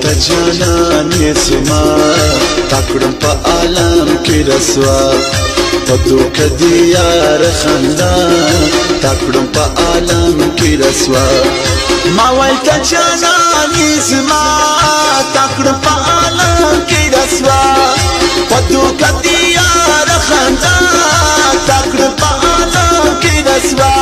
ته جانان یې زما تا کړم په عالم کې رسوا په دوکه دې یار خندا تا کړم په عالم کې رسوا ما ویل ته جانان یې زما تا کړم په عالم کې رسوا په دوکه دې یار خندا تا کړم په عالم کې رسوا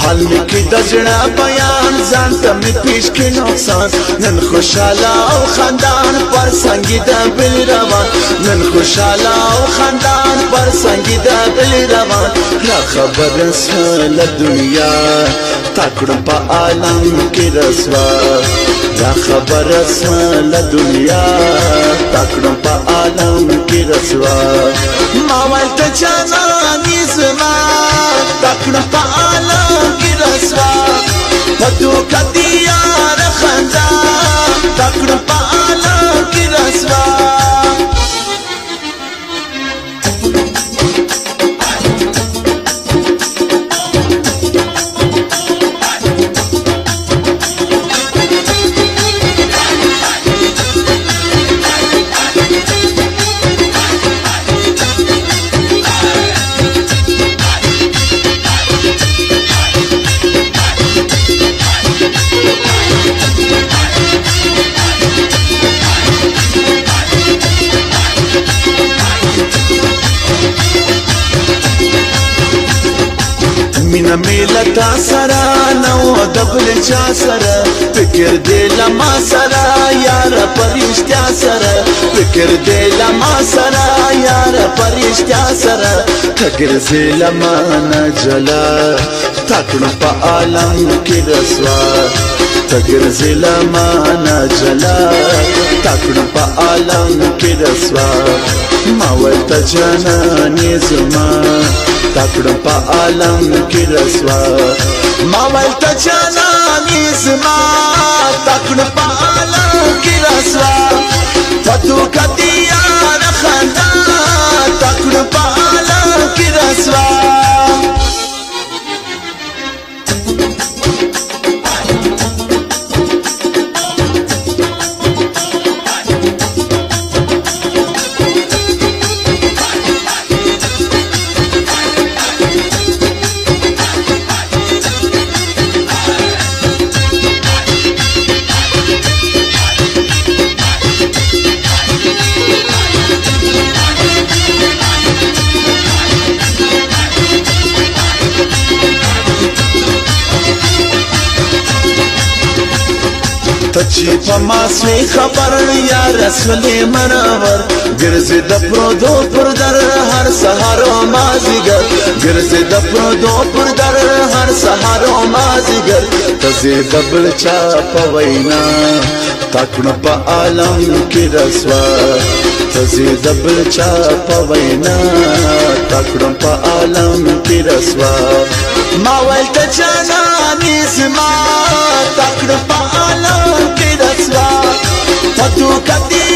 حال می کی د زړه بیان ځان ته می پیش کې نقصان نن خوشاله او خندان پر څنګه د بل روان نن خوشاله او خندان پر څنګه د بل روان را خبر سره دنیا تکړه په عالم کې رسوا را خبر سره دنیا تکړه په عالم کې رسوا ما ولته جانان زما تکړه په عالم کې رسوا په دوکه دې یار خندا تکړه په عالم کې رسوا مینا میلتا سرا نو دبل چا سرا فکر دے لما سرا یار پرشتیا سرا فکر دے لما سرا یار پرشتیا سرا فکر دے لما نجلا تکڑ پا عالم کی رسوا فکر دے لما نجلا تکڑ پا عالم کی رسوا ماولتا جانانی زما تکړه په عالم کې رسوا ما ویل ته جانان زما تکړه په عالم کې رسوا په دوکه دې یار خندا تکړه په عالم کې رسوا تچی پا ماسوی خبر یا رسول منور گرزی د پرودو پر در هر سحر و مازیگر گرزی د پرودو پر در هر سحر و مازیگر تزی دبل چا پا وینا تکن پا عالم کی رسوا تزی دبل چا پا وینا تکن پا عالم کی رسوا ما ویل تا جانانی زما تکن پا عالم کی رسوا پتو کتی